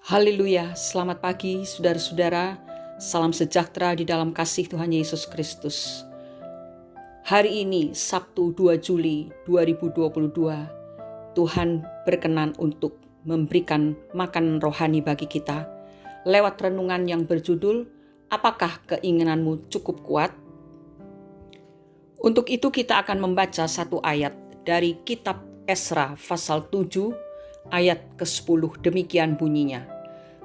Haleluya, selamat pagi saudara-saudara, salam sejahtera di dalam kasih Tuhan Yesus Kristus. Hari ini Sabtu 2 Juli 2022, Tuhan berkenan untuk memberikan makanan rohani bagi kita lewat renungan yang berjudul, Apakah keinginanmu cukup kuat? Untuk itu kita akan membaca satu ayat dari kitab Esra pasal 7 ayat ke-10, demikian bunyinya.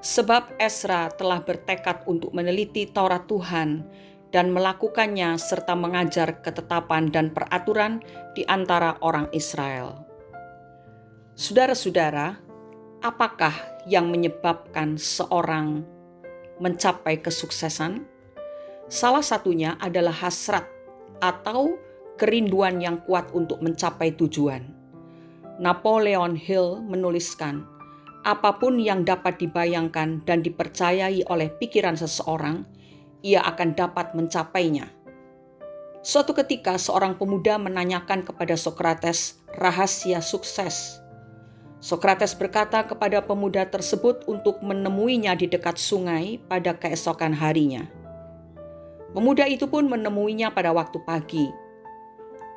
Sebab Esra telah bertekad untuk meneliti Taurat Tuhan dan melakukannya serta mengajar ketetapan dan peraturan di antara orang Israel. Saudara-saudara, apakah yang menyebabkan seorang mencapai kesuksesan? Salah satunya adalah hasrat atau kerinduan yang kuat untuk mencapai tujuan. Napoleon Hill menuliskan, apapun yang dapat dibayangkan dan dipercayai oleh pikiran seseorang, ia akan dapat mencapainya. Suatu ketika seorang pemuda menanyakan kepada Sokrates rahasia sukses. Sokrates berkata kepada pemuda tersebut untuk menemuinya di dekat sungai pada keesokan harinya. Pemuda itu pun menemuinya pada waktu pagi.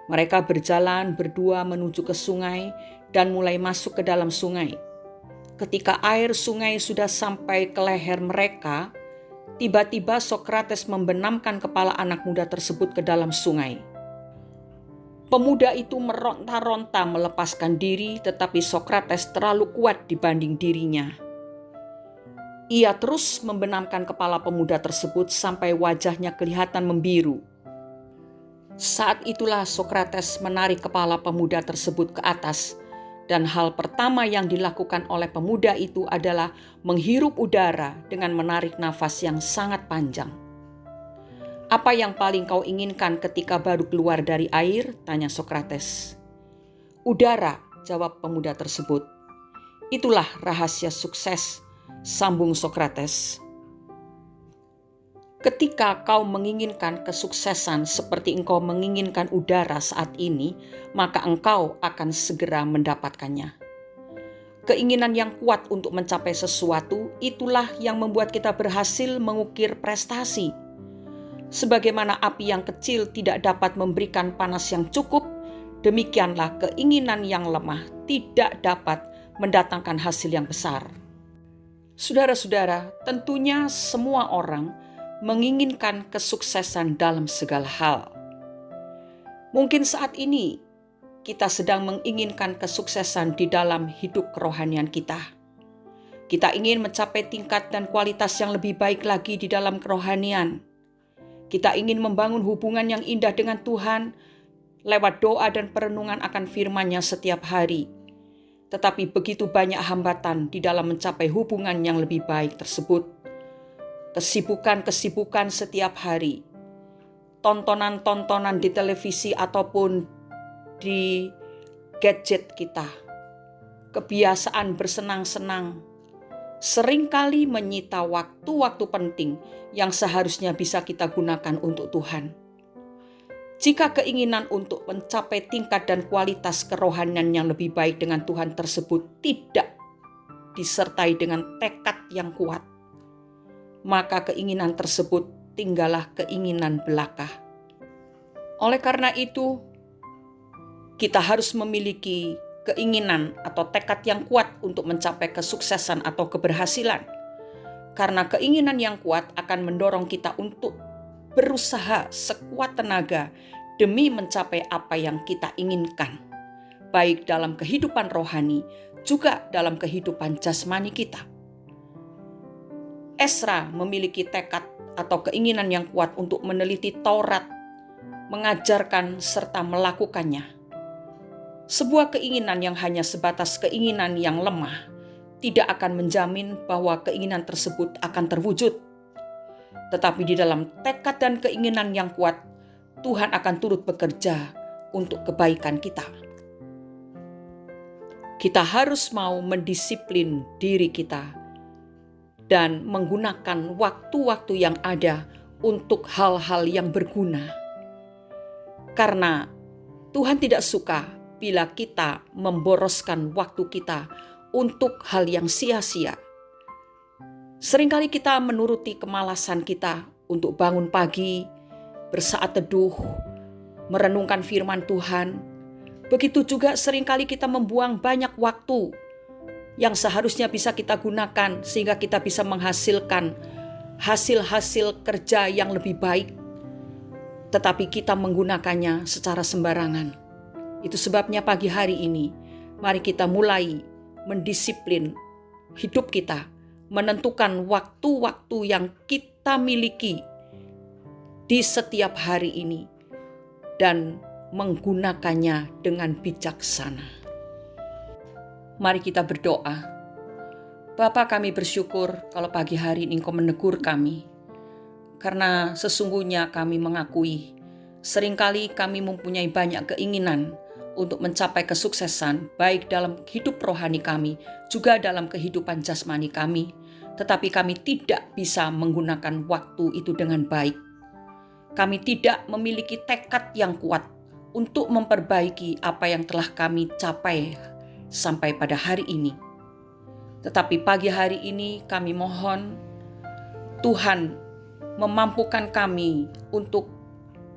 Mereka berjalan berdua menuju ke sungai dan mulai masuk ke dalam sungai. Ketika air sungai sudah sampai ke leher mereka, tiba-tiba Sokrates membenamkan kepala anak muda tersebut ke dalam sungai. Pemuda itu meronta-ronta melepaskan diri, tetapi Sokrates terlalu kuat dibanding dirinya. Ia terus membenamkan kepala pemuda tersebut sampai wajahnya kelihatan membiru. Saat itulah Sokrates menarik kepala pemuda tersebut ke atas, dan hal pertama yang dilakukan oleh pemuda itu adalah menghirup udara dengan menarik nafas yang sangat panjang. Apa yang paling kau inginkan ketika baru keluar dari air? Tanya Sokrates. Udara, jawab pemuda tersebut. Itulah rahasia sukses, sambung Sokrates. Ketika kau menginginkan kesuksesan seperti engkau menginginkan udara saat ini, maka engkau akan segera mendapatkannya. Keinginan yang kuat untuk mencapai sesuatu, itulah yang membuat kita berhasil mengukir prestasi. Sebagaimana api yang kecil tidak dapat memberikan panas yang cukup, demikianlah keinginan yang lemah tidak dapat mendatangkan hasil yang besar. Saudara-saudara, tentunya semua orang menginginkan kesuksesan dalam segala hal. Mungkin saat ini kita sedang menginginkan kesuksesan di dalam hidup kerohanian kita. Kita ingin mencapai tingkat dan kualitas yang lebih baik lagi di dalam kerohanian. Kita ingin membangun hubungan yang indah dengan Tuhan lewat doa dan perenungan akan firman-Nya setiap hari. Tetapi begitu banyak hambatan di dalam mencapai hubungan yang lebih baik tersebut. Kesibukan-kesibukan setiap hari, tontonan-tontonan di televisi ataupun di gadget kita, kebiasaan bersenang-senang, seringkali menyita waktu-waktu penting yang seharusnya bisa kita gunakan untuk Tuhan. Jika keinginan untuk mencapai tingkat dan kualitas kerohanian yang lebih baik dengan Tuhan tersebut tidak disertai dengan tekad yang kuat, maka keinginan tersebut tinggallah keinginan belaka. Oleh karena itu, kita harus memiliki keinginan atau tekad yang kuat untuk mencapai kesuksesan atau keberhasilan. Karena keinginan yang kuat akan mendorong kita untuk berusaha sekuat tenaga demi mencapai apa yang kita inginkan, baik dalam kehidupan rohani juga dalam kehidupan jasmani kita. Esra memiliki tekad atau keinginan yang kuat untuk meneliti Taurat, mengajarkan serta melakukannya. Sebuah keinginan yang hanya sebatas keinginan yang lemah tidak akan menjamin bahwa keinginan tersebut akan terwujud. Tetapi di dalam tekad dan keinginan yang kuat, Tuhan akan turut bekerja untuk kebaikan kita. Kita harus mau mendisiplin diri kita dan menggunakan waktu-waktu yang ada untuk hal-hal yang berguna. Karena Tuhan tidak suka bila kita memboroskan waktu kita untuk hal yang sia-sia. Seringkali kita menuruti kemalasan kita untuk bangun pagi, bersaat teduh, merenungkan firman Tuhan. Begitu juga seringkali kita membuang banyak waktu yang seharusnya bisa kita gunakan sehingga kita bisa menghasilkan hasil-hasil kerja yang lebih baik. Tetapi kita menggunakannya secara sembarangan. Itu sebabnya pagi hari ini, mari kita mulai mendisiplin hidup kita, menentukan waktu-waktu yang kita miliki di setiap hari ini, dan menggunakannya dengan bijaksana. Mari kita berdoa. Bapa, kami bersyukur kalau pagi hari ini Engkau menegur kami, karena sesungguhnya kami mengakui seringkali kami mempunyai banyak keinginan untuk mencapai kesuksesan, baik dalam hidup rohani kami, juga dalam kehidupan jasmani kami. Tetapi kami tidak bisa menggunakan waktu itu dengan baik. Kami tidak memiliki tekad yang kuat untuk memperbaiki apa yang telah kami capai sampai pada hari ini. Tetapi pagi hari ini kami mohon Tuhan memampukan kami untuk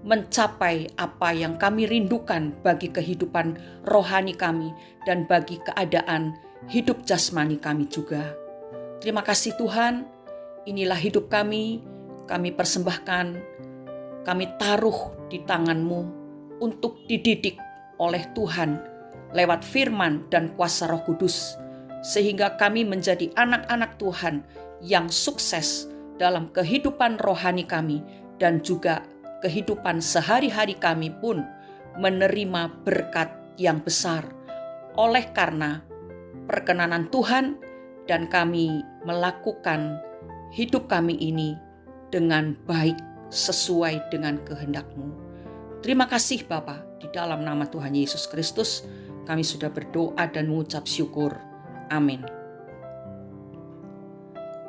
mencapai apa yang kami rindukan bagi kehidupan rohani kami dan bagi keadaan hidup jasmani kami juga. Terima kasih Tuhan, inilah hidup kami persembahkan, kami taruh di tangan-Mu untuk dididik oleh Tuhan lewat firman dan kuasa Roh Kudus, sehingga kami menjadi anak-anak Tuhan yang sukses dalam kehidupan rohani kami dan juga kehidupan sehari-hari kami pun menerima berkat yang besar oleh karena perkenanan Tuhan, dan kami melakukan hidup kami ini dengan baik sesuai dengan kehendak-Mu. Terima kasih Bapa, di dalam nama Tuhan Yesus Kristus kami sudah berdoa dan mengucap syukur. Amin.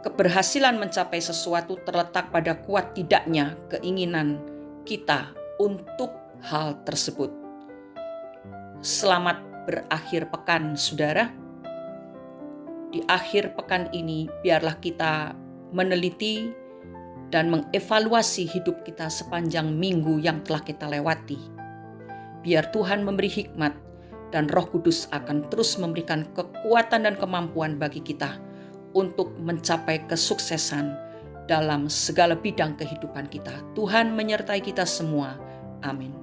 Keberhasilan mencapai sesuatu terletak pada kuat tidaknya keinginan kita untuk hal tersebut. Selamat berakhir pekan, saudara. Di akhir pekan ini, biarlah kita meneliti dan mengevaluasi hidup kita sepanjang minggu yang telah kita lewati. Biar Tuhan memberi hikmat dan Roh Kudus akan terus memberikan kekuatan dan kemampuan bagi kita untuk mencapai kesuksesan dalam segala bidang kehidupan kita. Tuhan menyertai kita semua. Amin.